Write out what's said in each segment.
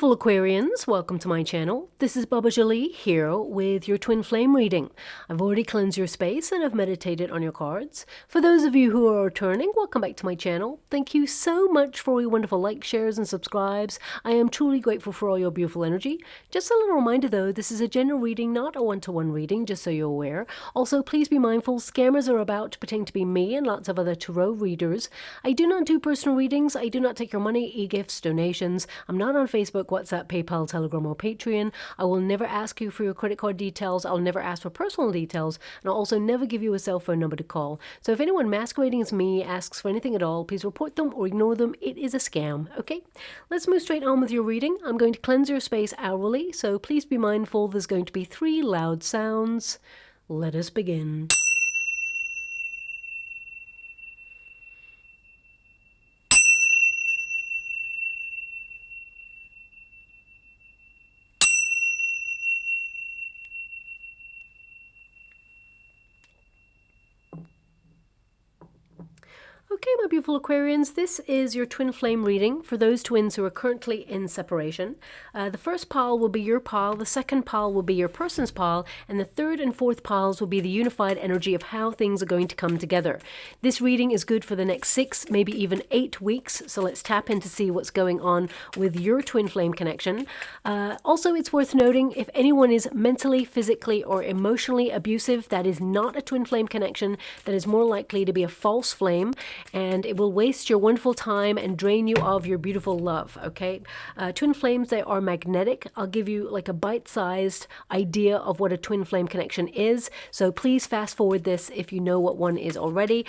beautiful Aquarians, welcome to my channel. This is Baba Jolie here with your twin flame reading. I've already cleansed your space and I've meditated on your cards. For those of you who are returning, welcome back to my channel. Thank you so much for your wonderful likes, shares, and subscribes. I am truly grateful for all your beautiful energy. Just a little reminder though, this is a general reading, not a one-to-one reading, just so you're aware. Also, please be mindful, scammers are about to pretend to be me and lots of other tarot readers. I do not do personal readings. I do not take your money, e-gifts, donations. I'm not on Facebook, WhatsApp, PayPal, Telegram, or Patreon. I will never ask you for your credit card details. I'll never ask for personal details. And I'll also never give you a cell phone number to call. So if anyone masquerading as me asks for anything at all, please report them or ignore them. It is a scam, okay? Let's move straight on with your reading. I'm going to cleanse your space hourly, so please be mindful there's going to be 3 loud sounds. Let us begin. Okay, my beautiful Aquarians, this is your twin flame reading for those twins who are currently in separation. The first pile will be your pile, the second pile will be your person's pile, and the third and fourth piles will be the unified energy of how things are going to come together. This reading is good for the next 6, maybe even 8 weeks, so let's tap in to see what's going on with your twin flame connection. Also, it's worth noting, if anyone is mentally, physically, or emotionally abusive, that is not a twin flame connection. That is more likely to be a false flame, and it will waste your wonderful time and drain you of your beautiful love, okay? Twin flames, they are magnetic. I'll give you like a bite-sized idea of what a twin flame connection is, so please fast forward this if you know what one is already.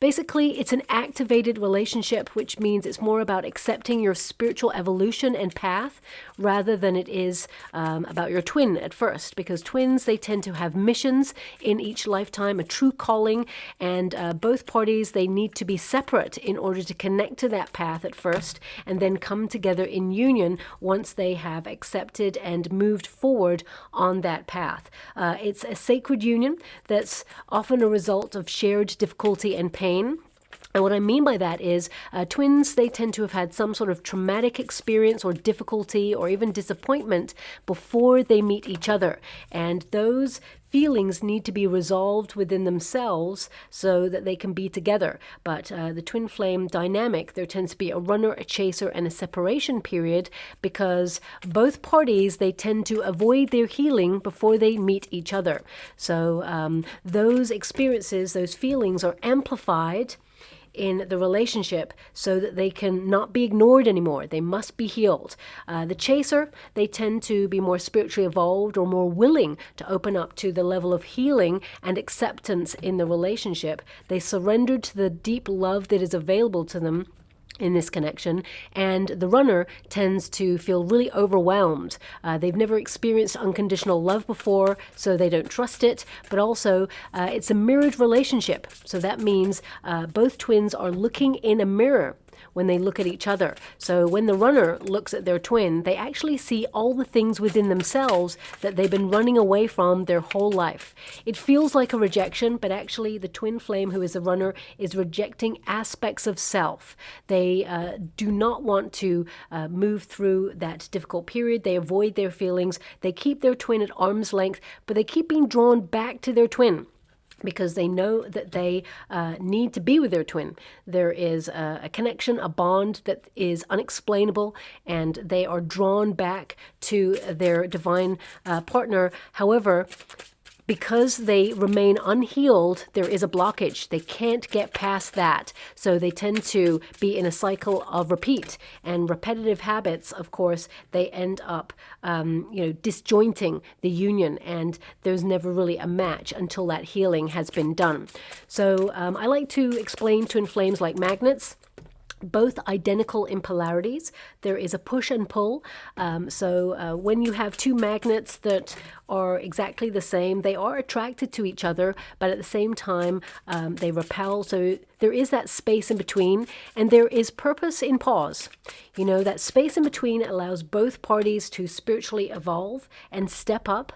Basically, it's an activated relationship, which means it's more about accepting your spiritual evolution and path rather than it is about your twin at first, because twins, they tend to have missions in each lifetime, a true calling, and both parties, they need to be separate in order to connect to that path at first and then come together in union once they have accepted and moved forward on that path. It's a sacred union that's often a result of shared difficulty and pain. And what I mean by that is twins, they tend to have had some sort of traumatic experience or difficulty or even disappointment before they meet each other. And those feelings need to be resolved within themselves so that they can be together. But the twin flame dynamic, there tends to be a runner, a chaser, and a separation period because both parties, they tend to avoid their healing before they meet each other. So those experiences, those feelings are amplified in the relationship so that they can not be ignored anymore. They must be healed. The chaser, they tend to be more spiritually evolved or more willing to open up to the level of healing and acceptance in the relationship. They surrender to the deep love that is available to them in this connection, and the runner tends to feel really overwhelmed. They've never experienced unconditional love before, so they don't trust it, but also it's a mirrored relationship. So that means both twins are looking in a mirror when they look at each other. So when the runner looks at their twin, they actually see all the things within themselves that they've been running away from their whole life. It feels like a rejection, but actually the twin flame, who is the runner, is rejecting aspects of self. They do not want to move through that difficult period. They avoid their feelings. They keep their twin at arm's length, but they keep being drawn back to their twin, because they know that they need to be with their twin. There is a connection, a bond that is unexplainable, and they are drawn back to their divine partner. However, because they remain unhealed, there is a blockage. They can't get past that. So they tend to be in a cycle of repeat and repetitive habits. Of course, they end up, disjointing the union, and there's never really a match until that healing has been done. So I like to explain twin flames like magnets. Both identical in polarities. There is a push and pull. So when you have two magnets that are exactly the same, they are attracted to each other, but at the same time, they repel. So there is that space in between, and there is purpose in pause. You know, that space in between allows both parties to spiritually evolve and step up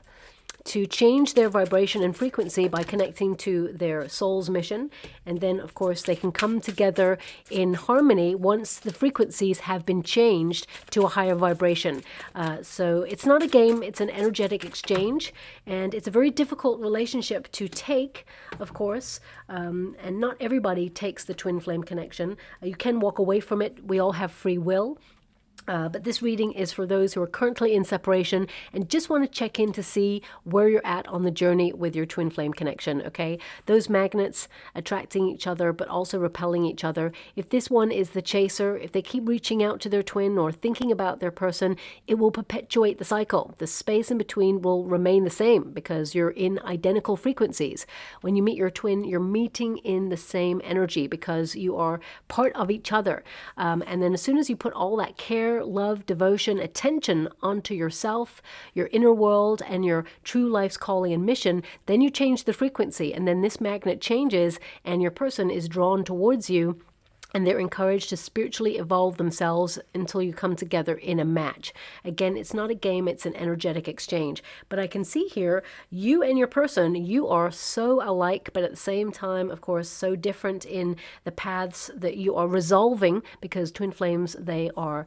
to change their vibration and frequency by connecting to their soul's mission. And then, of course, they can come together in harmony once the frequencies have been changed to a higher vibration. So it's not a game, it's an energetic exchange. And it's a very difficult relationship to take, of course. And not everybody takes the twin flame connection. You can walk away from it. We all have free will. But this reading is for those who are currently in separation and just want to check in to see where you're at on the journey with your twin flame connection, okay? Those magnets attracting each other but also repelling each other. If this one is the chaser, if they keep reaching out to their twin or thinking about their person, it will perpetuate the cycle. The space in between will remain the same because you're in identical frequencies. When you meet your twin, you're meeting in the same energy because you are part of each other. And then as soon as you put all that care, love, devotion, attention onto yourself, your inner world, and your true life's calling and mission, then you change the frequency, and then this magnet changes and your person is drawn towards you, and they're encouraged to spiritually evolve themselves until you come together in a match. Again, it's not a game, it's an energetic exchange. But I can see here, you and your person, you are so alike, but at the same time, of course, so different in the paths that you are resolving, because twin flames, they are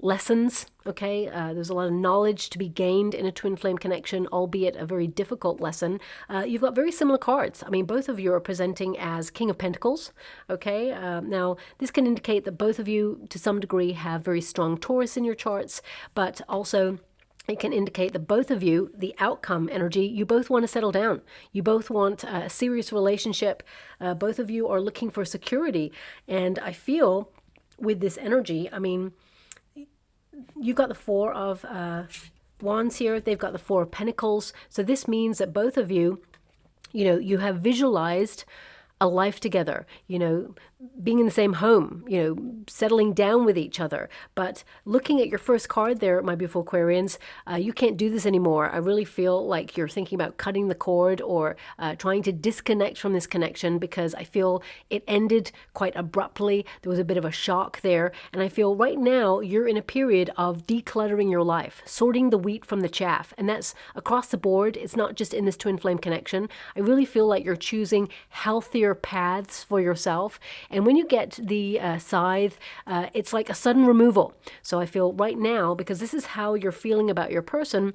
lessons, okay? There's a lot of knowledge to be gained in a twin flame connection, albeit a very difficult lesson. You've got very similar cards. I mean, both of you are presenting as King of Pentacles, okay? Now, this can indicate that both of you, to some degree, have very strong Taurus in your charts, but also it can indicate that both of you, the outcome energy, you both want to settle down. You both want a serious relationship. Both of you are looking for security. And I feel with this energy, I mean, you've got the Four of Wands here. They've got the Four of Pentacles. So this means that both of you, you know, you have visualized a life together, you know, being in the same home, you know, settling down with each other. But looking at your first card there, my beautiful Aquarians, you can't do this anymore. I really feel like you're thinking about cutting the cord or trying to disconnect from this connection, because I feel it ended quite abruptly. There was a bit of a shock there. And I feel right now you're in a period of decluttering your life, sorting the wheat from the chaff. And that's across the board. It's not just in this twin flame connection. I really feel like you're choosing healthier paths for yourself. And when you get the scythe, it's like a sudden removal. So I feel right now, because this is how you're feeling about your person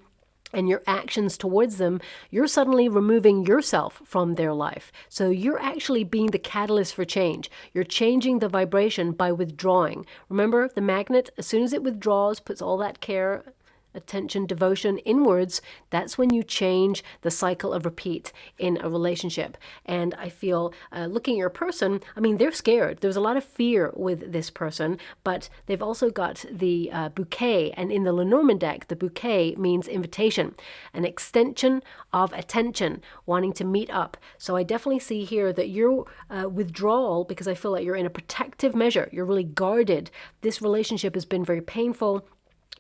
and your actions towards them, you're suddenly removing yourself from their life. So you're actually being the catalyst for change. You're changing the vibration by withdrawing. Remember, the magnet, as soon as it withdraws, puts all that care, attention, devotion inwards, that's when you change the cycle of repeat in a relationship. And I feel looking at your person, I mean, they're scared. There's a lot of fear with this person, but they've also got the bouquet. And in the Lenormand deck, the bouquet means invitation, an extension of attention, wanting to meet up. So I definitely see here that your withdrawal, because I feel like you're in a protective measure, you're really guarded. This relationship has been very painful.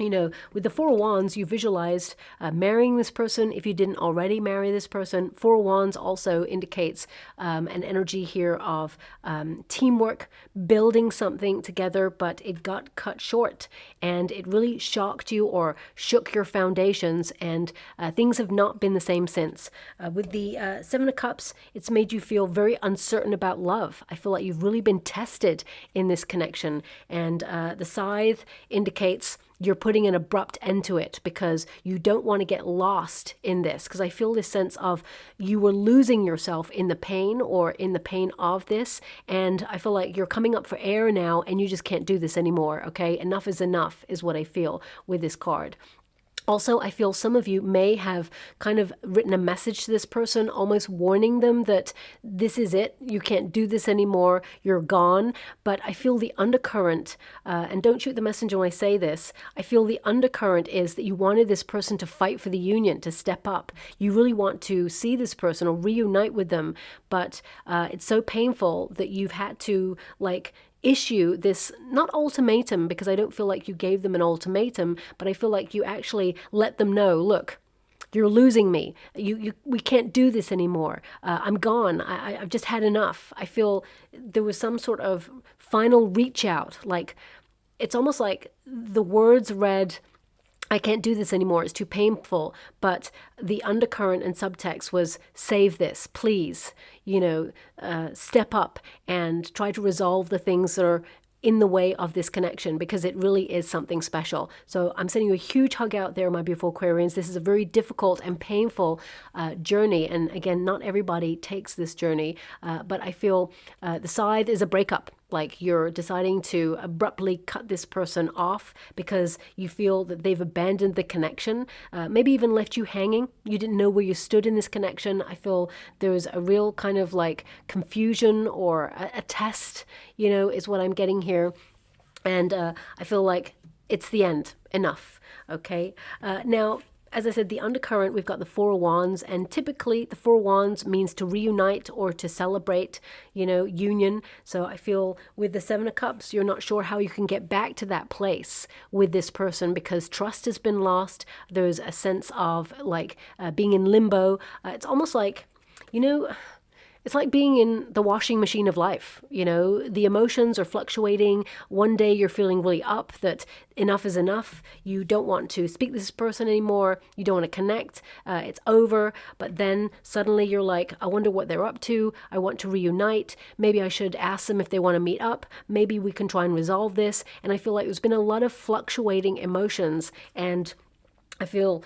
You know, with the Four of Wands, you visualized marrying this person if you didn't already marry this person. Four of Wands also indicates an energy here of teamwork, building something together, but it got cut short and it really shocked you or shook your foundations, and things have not been the same since. With the Seven of Cups, it's made you feel very uncertain about love. I feel like you've really been tested in this connection, and the Scythe indicates you're putting an abrupt end to it because you don't want to get lost in this. Because I feel this sense of you were losing yourself in the pain or in the pain of this. And I feel like you're coming up for air now and you just can't do this anymore. Okay, enough is enough is what I feel with this card. Also, I feel some of you may have kind of written a message to this person, almost warning them that this is it. You can't do this anymore. You're gone. But I feel the undercurrent, and don't shoot the messenger when I say this, I feel the undercurrent is that you wanted this person to fight for the union, to step up. You really want to see this person or reunite with them. But it's so painful that you've had to, like, issue this, not ultimatum, because I don't feel like you gave them an ultimatum, but I feel like you actually let them know, look, you're losing me. We can't do this anymore. I'm gone. I've just had enough. I feel there was some sort of final reach out. Like, it's almost like the words read, I can't do this anymore, it's too painful. But the undercurrent and subtext was, save this, please, step up and try to resolve the things that are in the way of this connection, because it really is something special. So I'm sending you a huge hug out there, my beautiful Aquarians. This is a very difficult and painful journey. And again, not everybody takes this journey, but I feel the scythe is a breakup. Like you're deciding to abruptly cut this person off because you feel that they've abandoned the connection, maybe even left you hanging. You didn't know where you stood in this connection. I feel there's a real kind of like confusion or a test, is what I'm getting here. And I feel like it's the end. Enough. Okay. Now, as I said, the undercurrent, we've got the Four of Wands, and typically the Four of Wands means to reunite or to celebrate, union. So I feel with the Seven of Cups, you're not sure how you can get back to that place with this person because trust has been lost. There's a sense of like being in limbo. It's almost like, it's like being in the washing machine of life. The emotions are fluctuating. One day you're feeling really up that enough is enough. You don't want to speak to this person anymore. You don't want to connect. It's over. But then suddenly you're like, I wonder what they're up to. I want to reunite. Maybe I should ask them if they want to meet up. Maybe we can try and resolve this. And I feel like there's been a lot of fluctuating emotions. And I feel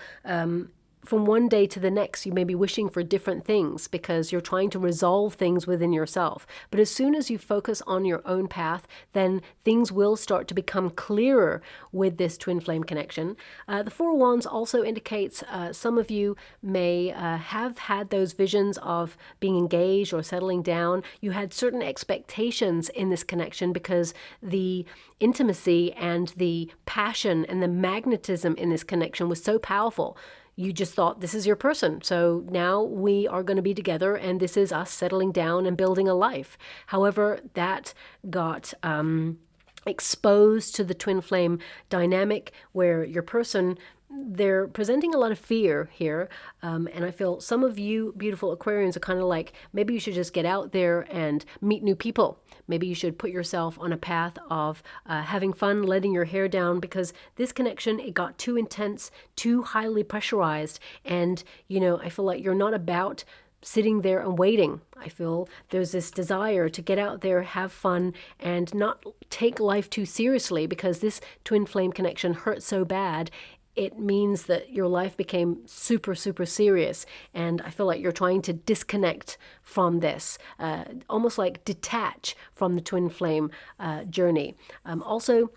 from one day to the next, you may be wishing for different things because you're trying to resolve things within yourself. But as soon as you focus on your own path, then things will start to become clearer with this twin flame connection. The Four of Wands also indicates some of you may have had those visions of being engaged or settling down. You had certain expectations in this connection because the intimacy and the passion and the magnetism in this connection was so powerful. You just thought, this is your person. So now we are going to be together and this is us settling down and building a life. However, that got exposed to the twin flame dynamic where your person, they're presenting a lot of fear here. And I feel some of you beautiful Aquarians are kind of like, maybe you should just get out there and meet new people. Maybe you should put yourself on a path of having fun, letting your hair down, because this connection, it got too intense, too highly pressurized. And, I feel like you're not about sitting there and waiting. I feel there's this desire to get out there, have fun, and not take life too seriously, because this twin flame connection hurt so bad. It means that your life became super, super serious. And I feel like you're trying to disconnect from this, almost like detach from the twin flame journey. Also,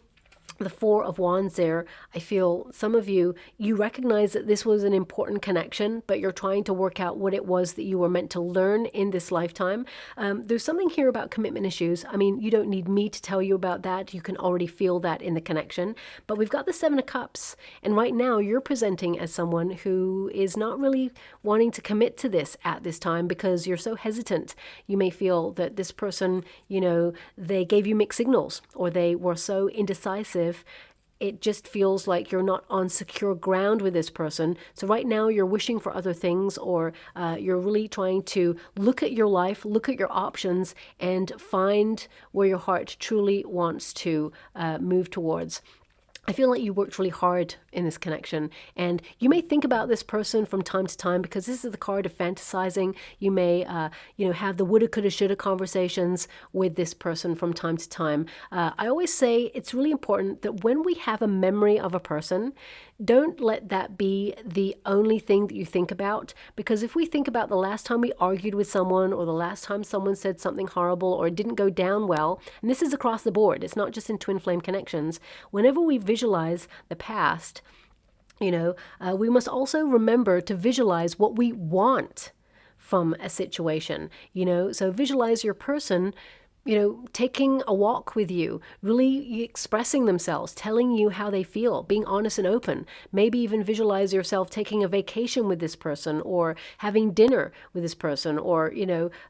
the Four of Wands there, I feel some of you recognize that this was an important connection, but you're trying to work out what it was that you were meant to learn in this lifetime. There's something here about commitment issues. I mean, you don't need me to tell you about that. You can already feel that in the connection. But we've got the Seven of Cups. And right now you're presenting as someone who is not really wanting to commit to this at this time because you're so hesitant. You may feel that this person, they gave you mixed signals, or they were so indecisive. It just feels like you're not on secure ground with this person. So right now you're wishing for other things, or you're really trying to look at your life, look at your options, and find where your heart truly wants to move towards. I feel like you worked really hard in this connection, and you may think about this person from time to time because this is the card of fantasizing. You may, have the woulda, coulda, shoulda conversations with this person from time to time. I always say it's really important that when we have a memory of a person, don't let that be the only thing that you think about, because if we think about the last time we argued with someone, or the last time someone said something horrible, or it didn't go down well, and this is across the board, it's not just in twin flame connections, whenever we visualize the past, we must also remember to visualize what we want from a situation, so visualize your person taking a walk with you, really expressing themselves, telling you how they feel, being honest and open. Maybe even visualize yourself taking a vacation with this person, or having dinner with this person, or,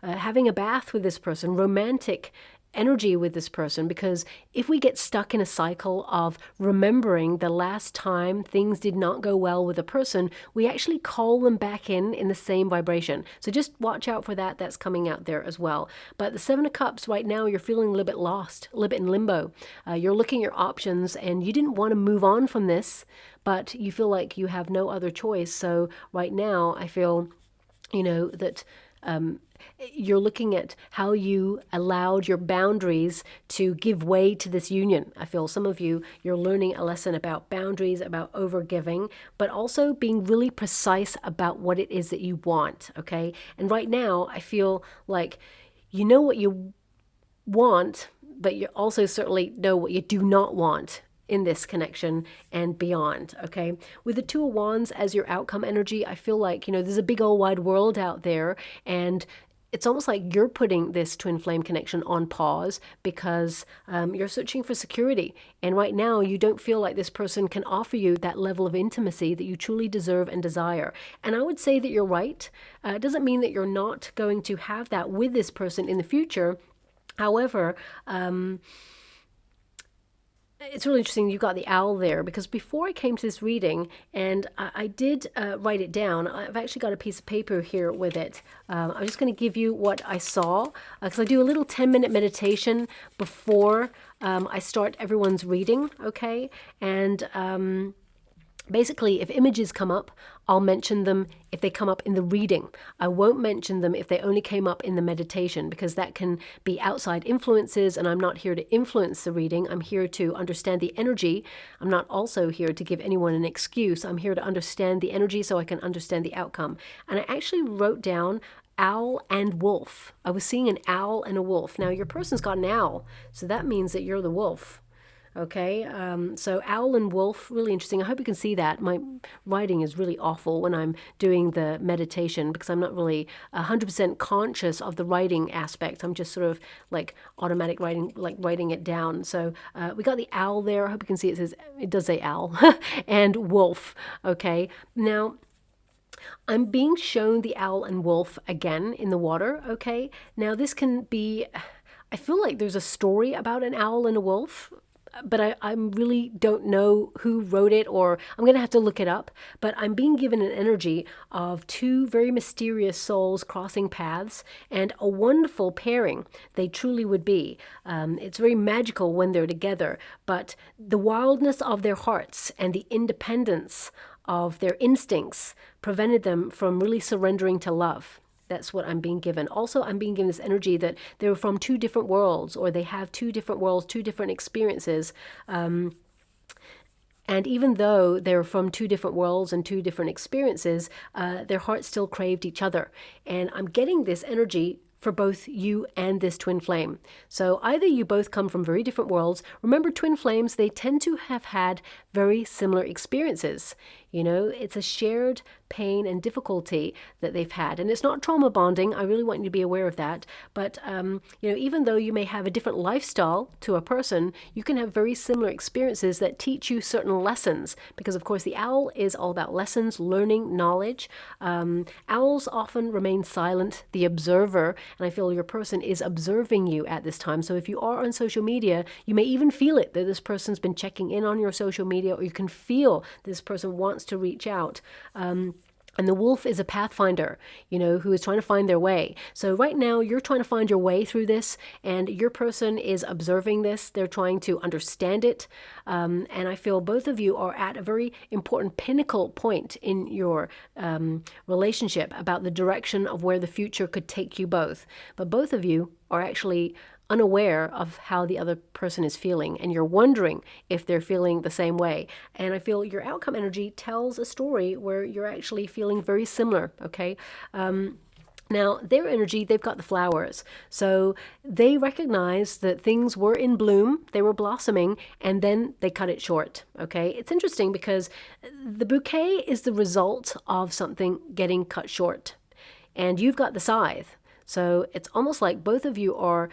having a bath with this person, romantic energy with this person, because if we get stuck in a cycle of remembering the last time things did not go well with a person, we actually call them back in the same vibration. So just watch out for that. That's coming out there as well. But the Seven of Cups right now, you're feeling a little bit lost, a little bit in limbo. You're looking at your options and you didn't want to move on from this, but you feel like you have no other choice. So right now I feel, that you're looking at how you allowed your boundaries to give way to this union. I feel some of you, you're learning a lesson about boundaries, about overgiving, but also being really precise about what it is that you want, okay? And right now, I feel like you know what you want, but you also certainly know what you do not want in this connection and beyond, okay? With the Two of Wands as your outcome energy, I feel like, there's a big old wide world out there, and it's almost like you're putting this twin flame connection on pause because you're searching for security. And right now, you don't feel like this person can offer you that level of intimacy that you truly deserve and desire. And I would say that you're right. It doesn't mean that you're not going to have that with this person in the future. However, it's really interesting you got the owl there, because before I came to this reading, and I did write it down, I've actually got a piece of paper here with it. I'm just going to give you what I saw, because I do a little 10-minute meditation before I start everyone's reading, okay? And basically, if images come up, I'll mention them if they come up in the reading. I won't mention them if they only came up in the meditation, because that can be outside influences, and I'm not here to influence the reading. I'm here to understand the energy. I'm not also here to give anyone an excuse. I'm here to understand the energy so I can understand the outcome. And I actually wrote down owl and wolf. I was seeing an owl and a wolf. Now, your person's got an owl, so that means that you're the wolf. Okay, so owl and wolf, really interesting. I hope you can see that. My writing is really awful when I'm doing the meditation, because I'm not really 100% conscious of the writing aspect. I'm just sort of like automatic writing, like writing it down. So we got the owl there. I hope you can see it does say owl and wolf. Okay, now I'm being shown the owl and wolf again in the water. Okay, now this can be, I feel like there's a story about an owl and a wolf, but I really don't know who wrote it, or I'm going to have to look it up. But I'm being given an energy of two very mysterious souls crossing paths, and a wonderful pairing they truly would be. It's very magical when they're together, but the wildness of their hearts and the independence of their instincts prevented them from really surrendering to love. That's what I'm being given. Also, I'm being given this energy that they're from two different worlds, or they have two different worlds, two different experiences. And even though they're from two different worlds and two different experiences, their hearts still craved each other. And I'm getting this energy for both you and this twin flame. So either you both come from very different worlds. Remember, twin flames, they tend to have had very similar experiences. It's a shared pain and difficulty that they've had. And it's not trauma bonding. I really want you to be aware of that. But, even though you may have a different lifestyle to a person, you can have very similar experiences that teach you certain lessons. Because, of course, the owl is all about lessons, learning, knowledge. Owls often remain silent, the observer. And I feel your person is observing you at this time. So if you are on social media, you may even feel it, that this person's been checking in on your social media, or you can feel this person wants to reach out. And the wolf is a pathfinder, who is trying to find their way. So right now, you're trying to find your way through this, and your person is observing this. They're trying to understand it. And I feel both of you are at a very important pinnacle point in your relationship about the direction of where the future could take you both. But both of you are actually unaware of how the other person is feeling, and you're wondering if they're feeling the same way. And I feel your outcome energy tells a story where you're actually feeling very similar, okay? Now, their energy, they've got the flowers. So they recognize that things were in bloom, they were blossoming, and then they cut it short, okay? It's interesting because the bouquet is the result of something getting cut short. And you've got the scythe. So it's almost like both of you are,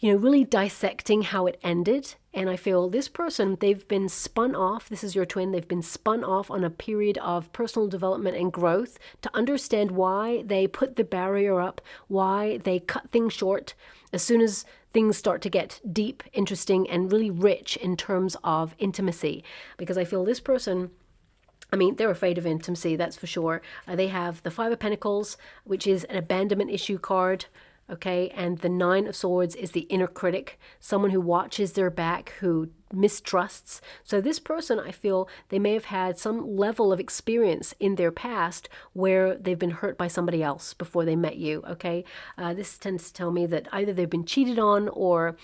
really dissecting how it ended. And I feel this person, they've been spun off. This is your twin. They've been spun off on a period of personal development and growth to understand why they put the barrier up, why they cut things short as soon as things start to get deep, interesting, and really rich in terms of intimacy. Because I feel this person, I mean, they're afraid of intimacy, that's for sure. They have the Five of Pentacles, which is an abandonment issue card. Okay, and the Nine of Swords is the inner critic, someone who watches their back, who mistrusts. So this person, I feel, they may have had some level of experience in their past where they've been hurt by somebody else before they met you. Okay, this tends to tell me that either they've been cheated on, or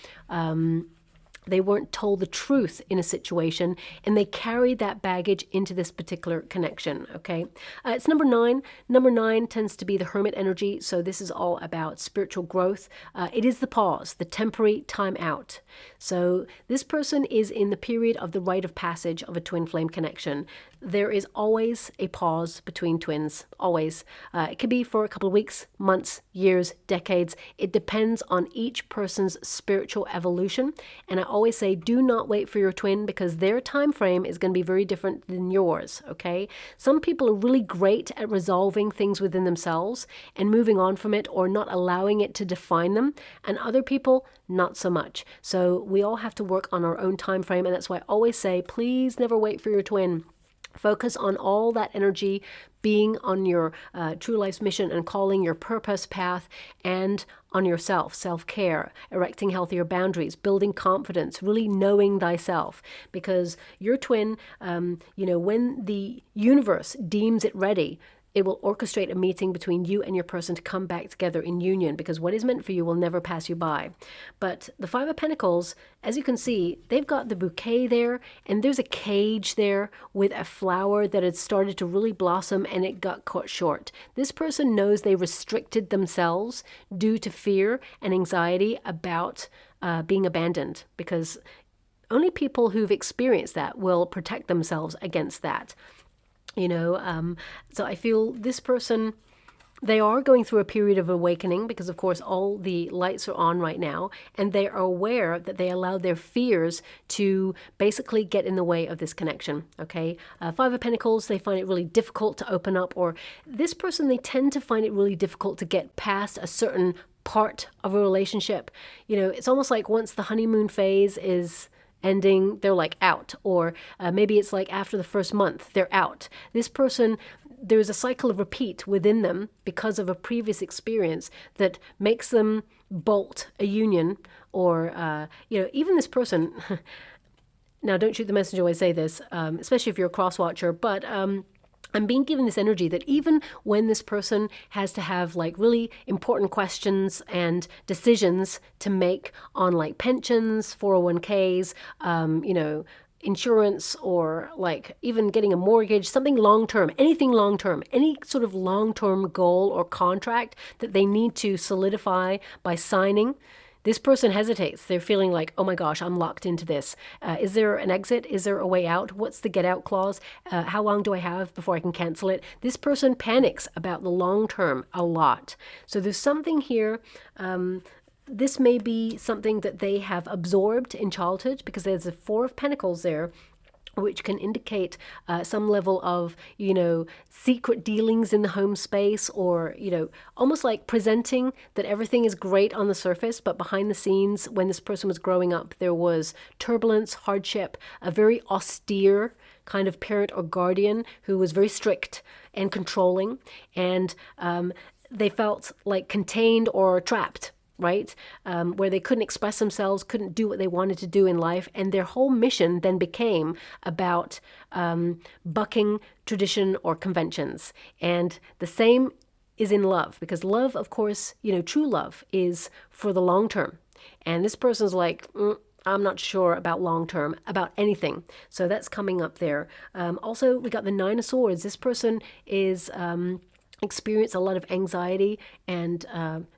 they weren't told the truth in a situation, and they carried that baggage into this particular connection, okay? It's number 9. Number 9 tends to be the Hermit energy, so this is all about spiritual growth. It is the pause, the temporary time out. So this person is in the period of the rite of passage of a twin flame connection. There is always a pause between twins, always. It could be for a couple of weeks, months, years, decades. It depends on each person's spiritual evolution. And I always say, do not wait for your twin, because their time frame is going to be very different than yours, okay? Some people are really great at resolving things within themselves and moving on from it, or not allowing it to define them. And other people, not so much. So we all have to work on our own time frame. And that's why I always say, please never wait for your twin. Focus on all that energy being on your true life's mission and calling, your purpose path, and on yourself, self-care, erecting healthier boundaries, building confidence, really knowing thyself. Because your twin, when the universe deems it ready, it will orchestrate a meeting between you and your person to come back together in union, because what is meant for you will never pass you by. But the Five of Pentacles, as you can see, they've got the bouquet there, and there's a cage there with a flower that had started to really blossom, and it got cut short. This person knows they restricted themselves due to fear and anxiety about being abandoned, because only people who've experienced that will protect themselves against that. So I feel this person, they are going through a period of awakening, because of course all the lights are on right now, and they are aware that they allowed their fears to basically get in the way of this connection. Okay, Five of Pentacles, they find it really difficult to open up, or this person, they tend to find it really difficult to get past a certain part of a relationship. It's almost like once the honeymoon phase is ending, they're like out, or maybe it's like after the first month, they're out. This person, there's a cycle of repeat within them because of a previous experience that makes them bolt a union, or, even this person, now don't shoot the messenger when I say this, especially if you're a cross watcher, but I'm being given this energy that even when this person has to have like really important questions and decisions to make on like pensions, 401ks, insurance, or like even getting a mortgage, something long-term, anything long-term, any sort of long-term goal or contract that they need to solidify by signing, this person hesitates. They're feeling like, oh my gosh, I'm locked into this. Is there an exit? Is there a way out? What's the get out clause? How long do I have before I can cancel it? This person panics about the long term a lot. So there's something here. This may be something that they have absorbed in childhood, because there's a Four of Pentacles there, which can indicate some level of, secret dealings in the home space, or, almost like presenting that everything is great on the surface, but behind the scenes, when this person was growing up, there was turbulence, hardship, a very austere kind of parent or guardian who was very strict and controlling, and they felt like contained or trapped, right? Where they couldn't express themselves, couldn't do what they wanted to do in life. And their whole mission then became about bucking tradition or conventions. And the same is in love, because love, of course, true love is for the long term. And this person's like, I'm not sure about long term, about anything. So that's coming up there. Also, we got the Nine of Swords. This person is experience a lot of anxiety and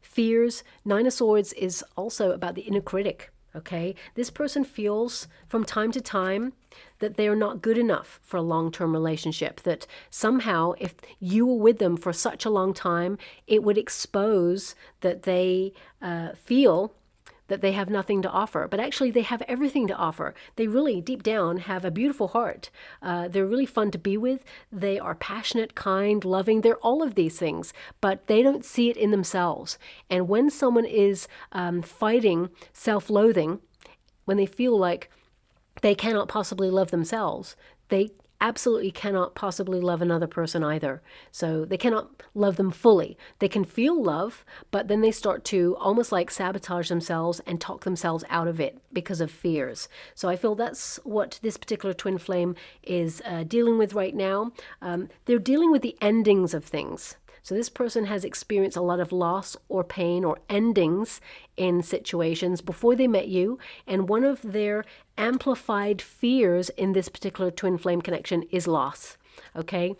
fears. Nine of Swords is also about the inner critic, okay? This person feels from time to time that they are not good enough for a long-term relationship, that somehow if you were with them for such a long time, it would expose that they feel that they have nothing to offer, but actually they have everything to offer. They really, deep down, have a beautiful heart. They're really fun to be with. They are passionate, kind, loving. They're all of these things, but they don't see it in themselves. And when someone is fighting self-loathing, when they feel like they cannot possibly love themselves, they absolutely cannot possibly love another person either. So they cannot love them fully. They can feel love, but then they start to almost like sabotage themselves and talk themselves out of it because of fears. So I feel that's what this particular twin flame is dealing with right now. They're dealing with the endings of things. So this person has experienced a lot of loss or pain or endings in situations before they met you. And one of their amplified fears in this particular twin flame connection is loss. Okay?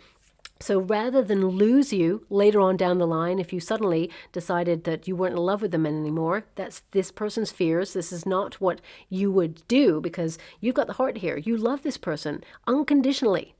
So rather than lose you later on down the line, if you suddenly decided that you weren't in love with them anymore, that's this person's fears. This is not what you would do because you've got the heart here. You love this person unconditionally.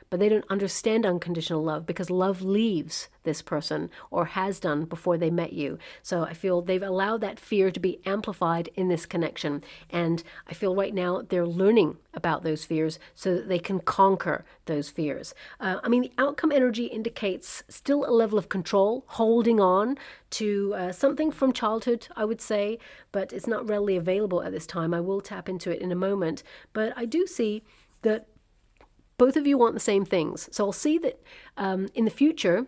But they don't understand unconditional love because love leaves this person or has done before they met you. So I feel they've allowed that fear to be amplified in this connection. And I feel right now they're learning about those fears so that they can conquer those fears. The outcome energy indicates still a level of control, holding on to something from childhood, I would say, but it's not readily available at this time. I will tap into it in a moment. But I do see that both of you want the same things. So I'll see that in the future,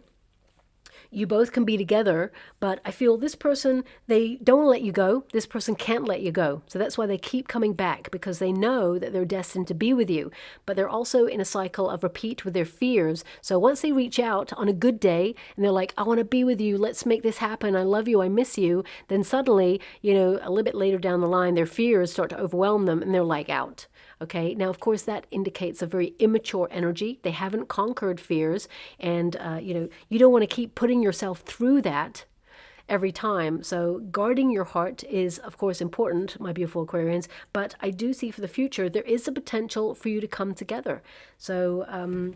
you both can be together, but I feel this person, they don't want to let you go. This person can't let you go. So that's why they keep coming back, because they know that they're destined to be with you. But they're also in a cycle of repeat with their fears. So once they reach out on a good day and they're like, I want to be with you. Let's make this happen. I love you. I miss you. Then suddenly, a little bit later down the line, their fears start to overwhelm them and they're like out. Okay, now, of course, that indicates a very immature energy. They haven't conquered fears. And, you don't want to keep putting yourself through that every time. So guarding your heart is, of course, important, my beautiful Aquarians. But I do see for the future, there is a potential for you to come together. So,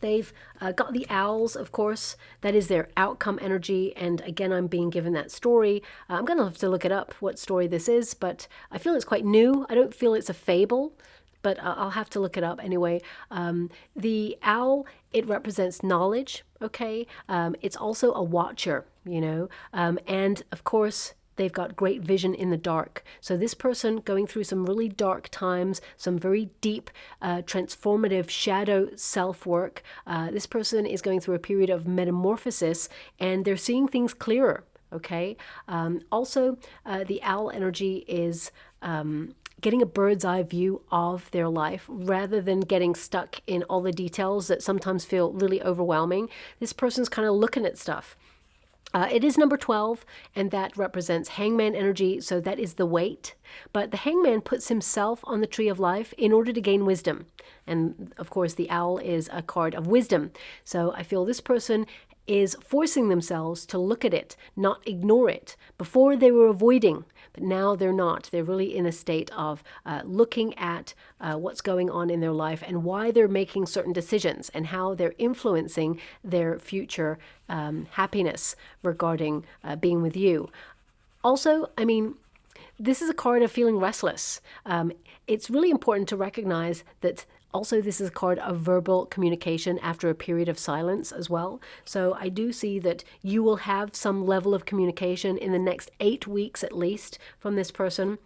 they've got the owls, of course. That is their outcome energy. And again, I'm being given that story. I'm going to have to look it up, what story this is, but I feel it's quite new. I don't feel it's a fable, but I'll have to look it up anyway. The owl, it represents knowledge, okay? It's also a watcher, and of course, they've got great vision in the dark. So this person going through some really dark times, some very deep, transformative shadow self-work. This person is going through a period of metamorphosis and they're seeing things clearer, okay? Also, the owl energy is getting a bird's eye view of their life rather than getting stuck in all the details that sometimes feel really overwhelming. This person's kind of looking at stuff. It is number 12, and that represents hangman energy, so that is the weight. But the hangman puts himself on the tree of life in order to gain wisdom. And, of course, the owl is a card of wisdom. So I feel this person is forcing themselves to look at it, not ignore it. Before they were avoiding, but now they're not. They're really in a state of looking at what's going on in their life and why they're making certain decisions and how they're influencing their future happiness regarding being with you. Also, this is a card of feeling restless. It's really important to recognize that also, this is a card of verbal communication after a period of silence as well. So I do see that you will have some level of communication in the next 8 weeks at least from this person.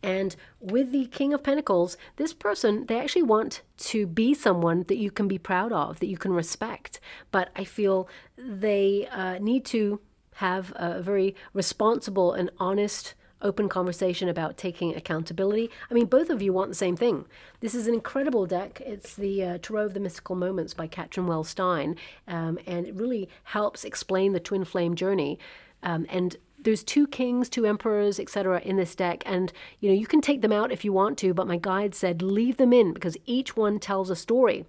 And with the King of Pentacles, this person, they actually want to be someone that you can be proud of, that you can respect. But I feel they need to have a very responsible and honest open conversation about taking accountability. Both of you want the same thing. This is an incredible deck. It's the Tarot of the Mystical Moments by CATRIN WELZ-STEIN, and it really helps explain the twin flame journey. And there's 2 kings, 2 emperors, etc. in this deck, and you can take them out if you want to, but my guide said leave them in because each one tells a story.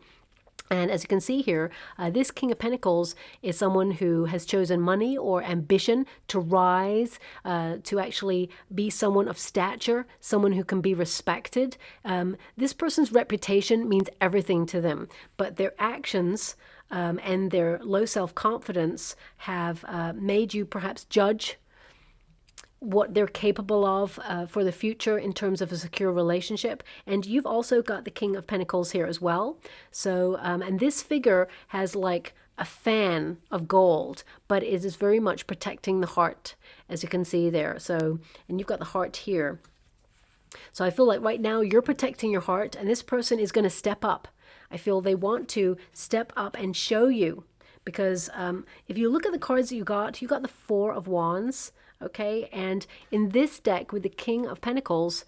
And as you can see here, this King of Pentacles is someone who has chosen money or ambition to rise, to actually be someone of stature, someone who can be respected. This person's reputation means everything to them, but their actions and their low self-confidence have made you perhaps judge what they're capable of for the future in terms of a secure relationship. And you've also got the King of Pentacles here as well. So, and this figure has like a fan of gold, but it is very much protecting the heart, as you can see there. So, and you've got the heart here. So I feel like right now you're protecting your heart, and this person is going to step up. I feel they want to step up and show you, because if you look at the cards that you got the Four of Wands, okay? And in this deck with the King of Pentacles,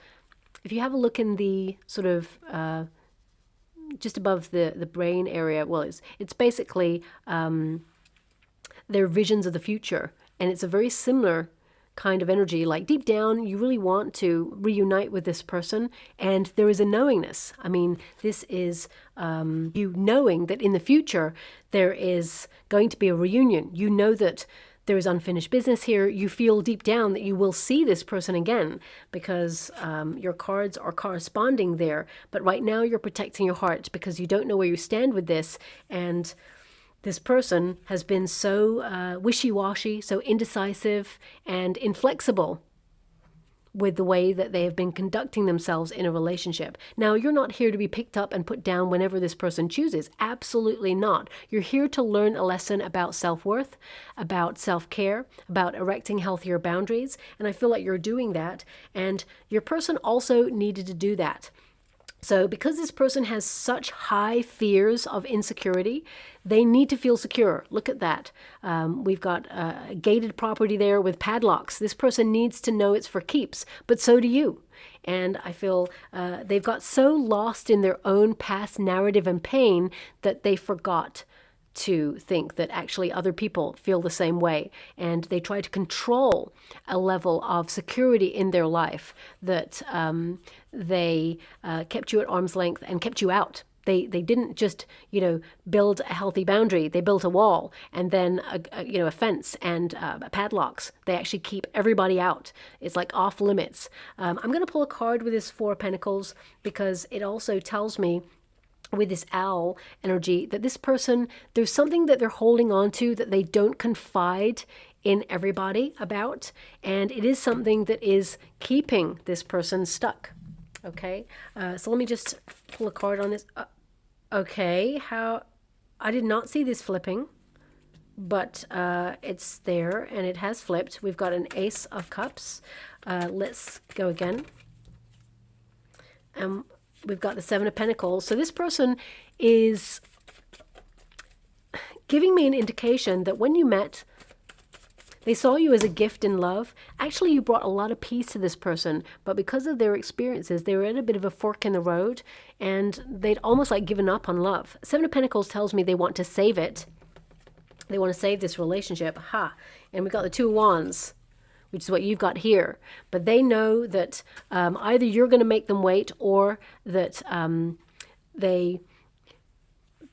if you have a look in the sort of just above the brain area, well, it's basically their visions of the future, and it's a very similar kind of energy. Like deep down, you really want to reunite with this person, and there is a knowingness. I mean, this is you knowing that in the future there is going to be a reunion. You know that there is unfinished business here. You feel deep down that you will see this person again, because your cards are corresponding there. But right now you're protecting your heart because you don't know where you stand with this, and this person has been so wishy-washy, so indecisive and inflexible with the way that they have been conducting themselves in a relationship. Now, you're not here to be picked up and put down whenever this person chooses. Absolutely not. You're here to learn a lesson about self-worth, about self-care, about erecting healthier boundaries. And I feel like you're doing that. And your person also needed to do that. So because this person has such high fears of insecurity, they need to feel secure. Look at that. We've got a gated property there with padlocks. This person needs to know it's for keeps, but so do you. And I feel they've got so lost in their own past narrative and pain that they forgot to think that actually other people feel the same way, and they try to control a level of security in their life that they kept you at arm's length and kept you out. They didn't just, build a healthy boundary. They built a wall and then a fence and padlocks. They actually keep everybody out. It's like off limits. I'm going to pull a card with this Four of Pentacles because it also tells me, with this owl energy, that this person, there's something that they're holding on to that they don't confide in everybody about, and it is something that is keeping this person stuck. Okay, so let me just pull a card on this. Okay, I did not see this flipping, but it's there and it has flipped. We've got an Ace of Cups. Let's go again. We've got the Seven of Pentacles. So this person is giving me an indication that when you met, they saw you as a gift in love. Actually, you brought a lot of peace to this person, but because of their experiences, they were at a bit of a fork in the road, and they'd almost like given up on love. Seven of Pentacles tells me they want to save it. They want to save this relationship. And we got the Two of Wands, which is what you've got here. But they know that either you're going to make them wait, or that they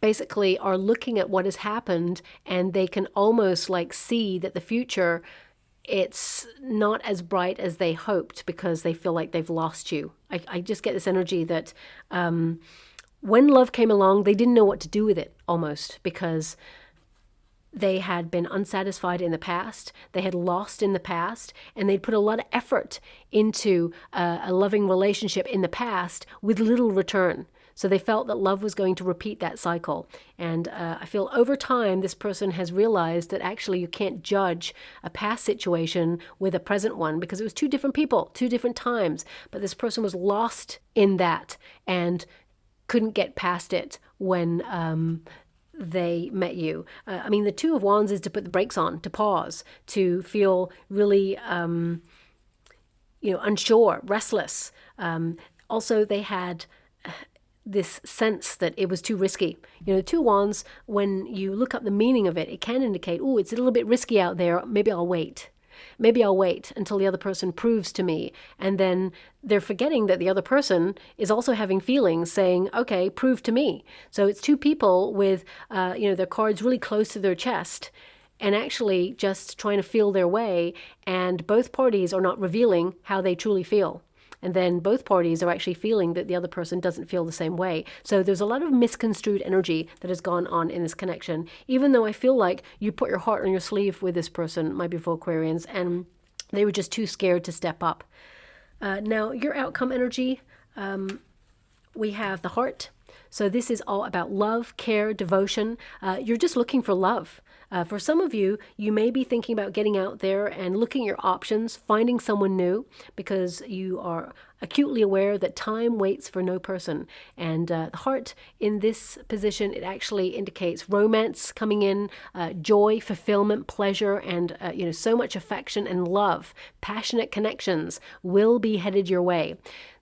basically are looking at what has happened, and they can almost like see that the future, it's not as bright as they hoped because they feel like they've lost you. I just get this energy that when love came along, they didn't know what to do with it almost, because they had been unsatisfied in the past, they had lost in the past, and they'd put a lot of effort into a loving relationship in the past with little return. So they felt that love was going to repeat that cycle. And I feel over time, this person has realized that actually you can't judge a past situation with a present one, because it was two different people, two different times. But this person was lost in that and couldn't get past it when they met you. I mean, the Two of Wands is to put the brakes on, to pause, to feel really, unsure, restless. Also, they had this sense that it was too risky. Two Wands, when you look up the meaning of it, it can indicate, oh, it's a little bit risky out there. Maybe I'll wait. Maybe I'll wait until the other person proves to me. And then they're forgetting that the other person is also having feelings, saying, okay, prove to me. So it's two people with, their cards really close to their chest and actually just trying to feel their way. And both parties are not revealing how they truly feel. And then both parties are actually feeling that the other person doesn't feel the same way. So there's a lot of misconstrued energy that has gone on in this connection, even though I feel like you put your heart on your sleeve with this person, my beautiful Aquarians, and They were just too scared to step up. Now, your outcome energy, we have the heart. So this is all about love, care, devotion. You're just looking for love. For some of you, you may be thinking about getting out there and looking at your options, finding someone new, because you are acutely aware that time waits for no person. And the heart in this position, it actually indicates romance coming in, joy, fulfillment, pleasure, and so much affection and love. Passionate connections will be headed your way.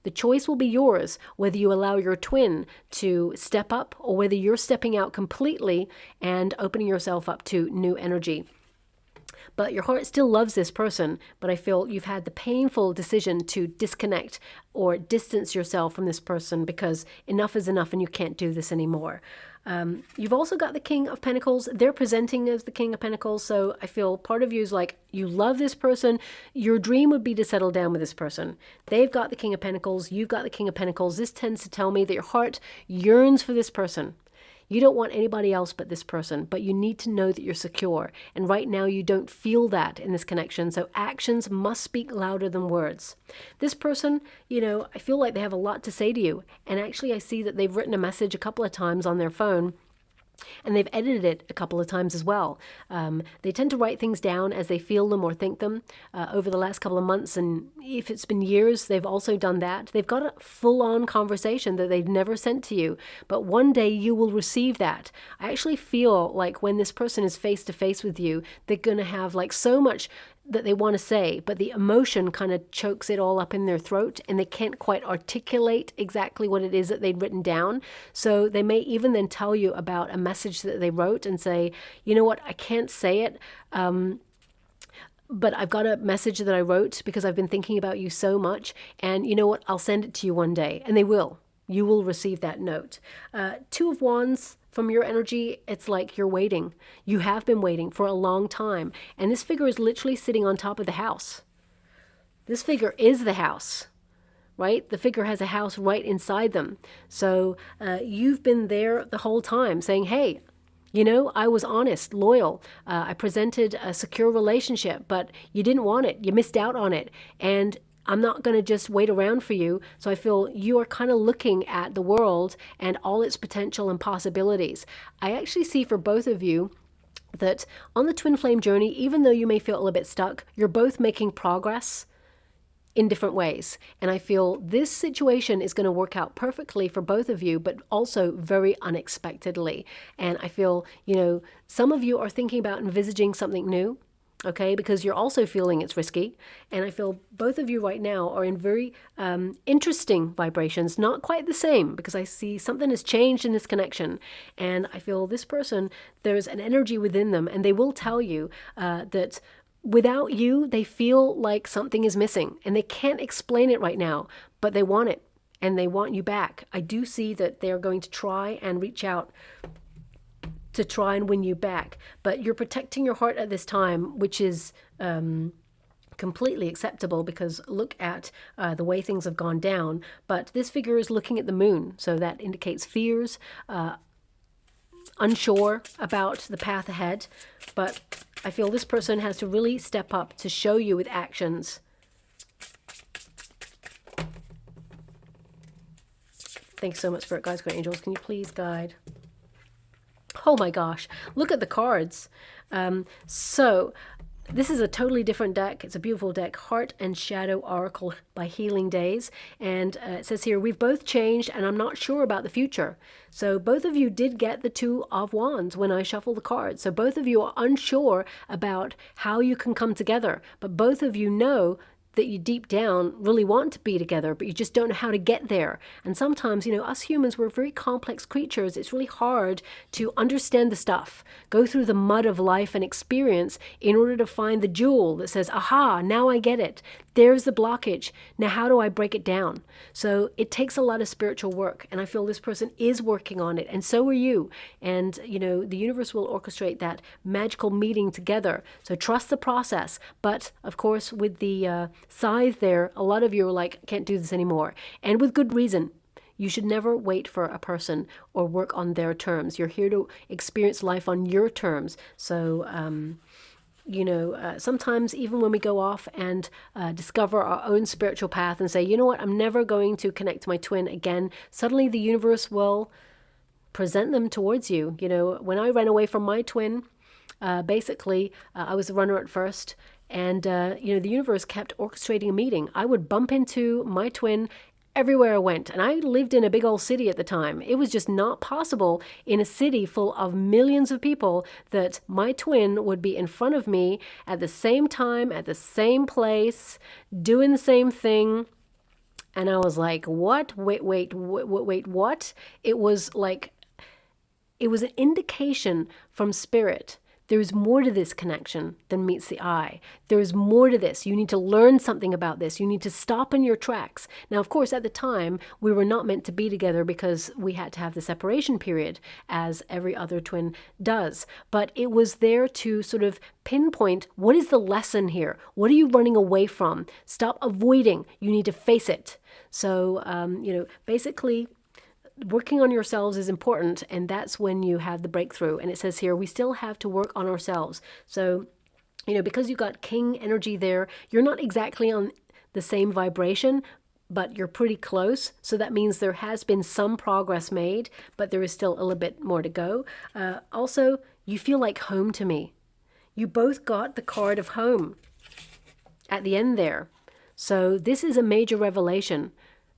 The choice will be yours, whether you allow your twin to step up or whether you're stepping out completely and opening yourself up to new energy. But your heart still loves this person, but I feel you've had the painful decision to disconnect or distance yourself from this person because enough is enough and you can't do this anymore. You've also got the King of Pentacles. They're presenting as the King of Pentacles, so I feel part of you is like, you love this person. Your dream would be to settle down with this person. They've got the King of Pentacles. You've got the King of Pentacles. This tends to tell me that your heart yearns for this person. You don't want anybody else but this person, but you need to know that you're secure. And right now you don't feel that in this connection, so actions must speak louder than words. This person, I feel like they have a lot to say to you. And actually I see that they've written a message a couple of times on their phone, and they've edited it a couple of times as well. They tend to write things down as they feel them or think them over the last couple of months. And if it's been years, they've also done that. They've got a full-on conversation that they've never sent to you. But one day you will receive that. I actually feel like when this person is face-to-face with you, they're going to have like so much that they want to say, but the emotion kind of chokes it all up in their throat and they can't quite articulate exactly what it is that they'd written down. So they may even then tell you about a message that they wrote and say, you know what, I can't say it, but I've got a message that I wrote because I've been thinking about you so much, and you know what, I'll send it to you one day. And they will. You will receive that note. Two of Wands. From your energy, it's like you're waiting. You have been waiting for a long time. And this figure is literally sitting on top of the house. This figure is the house, right? The figure has a house right inside them. So you've been there the whole time saying, hey, I was honest, loyal. I presented a secure relationship, but you didn't want it. You missed out on it. And I'm not going to just wait around for you. So I feel you are kind of looking at the world and all its potential and possibilities. I actually see for both of you that on the twin flame journey, even though you may feel a little bit stuck, you're both making progress in different ways. And I feel this situation is going to work out perfectly for both of you, but also very unexpectedly. And I feel, some of you are thinking about envisaging something new. Okay, because you're also feeling it's risky. And I feel both of you right now are in very interesting vibrations, not quite the same, because I see something has changed in this connection. And I feel this person, there's an energy within them, and they will tell you that without you, they feel like something is missing, and they can't explain it right now, but they want it, and they want you back. I do see that they're going to try and reach out to try and win you back. But you're protecting your heart at this time, which is completely acceptable because look at the way things have gone down. But this figure is looking at the moon, so that indicates fears, unsure about the path ahead. But I feel this person has to really step up to show you with actions. Thanks so much, Spirit Guides, Great Angels. Can you please guide? Oh my gosh, look at the cards. So this is a totally different deck. It's a beautiful deck, Heart and Shadow Oracle by Healing Days. And it says here, we've both changed and I'm not sure about the future. So both of you did get the Two of Wands when I shuffle the cards. So both of you are unsure about how you can come together. But both of you know that you deep down really want to be together, but you just don't know how to get there. And sometimes, us humans, we're very complex creatures. It's really hard to understand the stuff, go through the mud of life and experience in order to find the jewel that says, aha, now I get it. There's the blockage. Now, how do I break it down? So it takes a lot of spiritual work, and I feel this person is working on it, and so are you. And, the universe will orchestrate that magical meeting together. So trust the process. But, of course, with the scythe there, a lot of you are like, can't do this anymore. And with good reason. You should never wait for a person or work on their terms. You're here to experience life on your terms. So sometimes even when we go off and discover our own spiritual path and say, you know what, I'm never going to connect to my twin again, suddenly the universe will present them towards you. When I ran away from my twin, basically, I was a runner at first, and the universe kept orchestrating a meeting. I would bump into my twin everywhere I went, and I lived in a big old city at the time. It was just not possible in a city full of millions of people that my twin would be in front of me at the same time, at the same place, doing the same thing. And I was like, what? Wait, what? It was an indication from spirit. There's more to this connection than meets the eye. There's more to this. You need to learn something about this. You need to stop in your tracks. Now, of course, at the time, we were not meant to be together because we had to have the separation period, as every other twin does. But it was there to sort of pinpoint, what is the lesson here? What are you running away from? Stop avoiding. You need to face it. So, basically, working on yourselves is important, and that's when you have the breakthrough. And it says here, we still have to work on ourselves. So, because you got king energy there, you're not exactly on the same vibration, but you're pretty close. So that means there has been some progress made, but there is still a little bit more to go. Also, you feel like home to me. You both got the card of home at the end there. So this is a major revelation.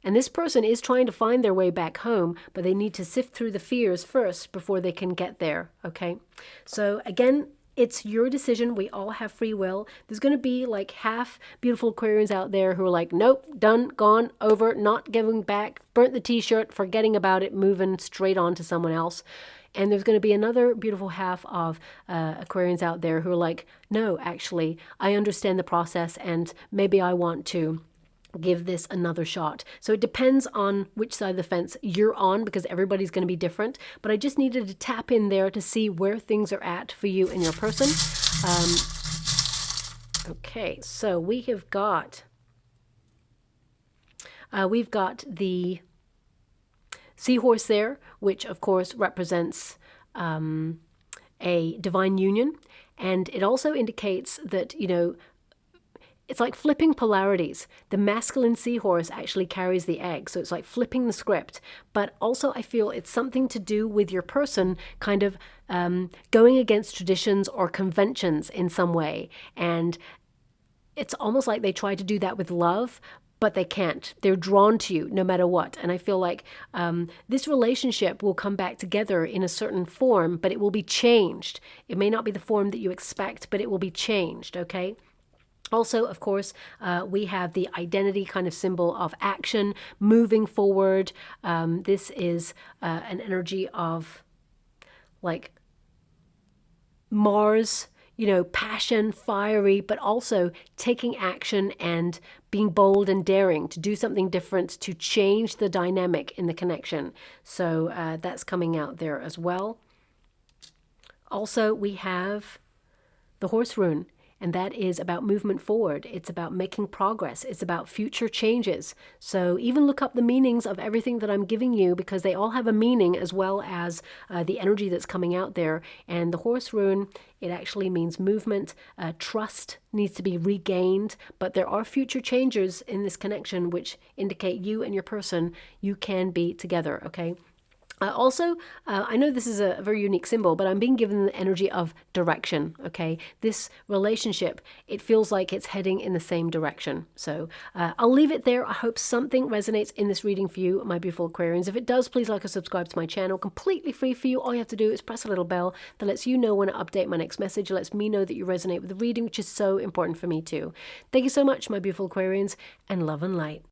And this person is trying to find their way back home, but they need to sift through the fears first before they can get there, okay? So again, it's your decision. We all have free will. There's going to be like half beautiful Aquarians out there who are like, nope, done, gone, over, not giving back, burnt the t-shirt, forgetting about it, moving straight on to someone else. And there's going to be another beautiful half of Aquarians out there who are like, no, actually, I understand the process and maybe I want to give this another shot. So it depends on which side of the fence you're on, because everybody's going to be different. But I just needed to tap in there to see where things are at for you and your person. Okay, so we've got the seahorse there, which of course represents a divine union. And it also indicates that, it's like flipping polarities. The masculine seahorse actually carries the egg. So it's like flipping the script. But also I feel it's something to do with your person kind of going against traditions or conventions in some way. And it's almost like they try to do that with love, but they can't. They're drawn to you no matter what. And I feel like this relationship will come back together in a certain form, but it will be changed. It may not be the form that you expect, but it will be changed, okay? Also, of course, we have the identity kind of symbol of action, moving forward. This is an energy of like Mars, passion, fiery, but also taking action and being bold and daring to do something different, to change the dynamic in the connection. So that's coming out there as well. Also, we have the horse rune. And that is about movement forward. It's about making progress. It's about future changes. So even look up the meanings of everything that I'm giving you, because they all have a meaning, as well as the energy that's coming out there. And the horse rune, it actually means movement. Trust needs to be regained. But there are future changes in this connection which indicate you and your person, you can be together, okay? Also, I know this is a very unique symbol, but I'm being given the energy of direction, okay? This relationship, it feels like it's heading in the same direction. So I'll leave it there. I hope something resonates in this reading for you, my beautiful Aquarians. If it does, please like or subscribe to my channel. Completely free for you. All you have to do is press a little bell that lets you know when I update my next message. It lets me know that you resonate with the reading, which is so important for me too. Thank you so much, my beautiful Aquarians, and love and light.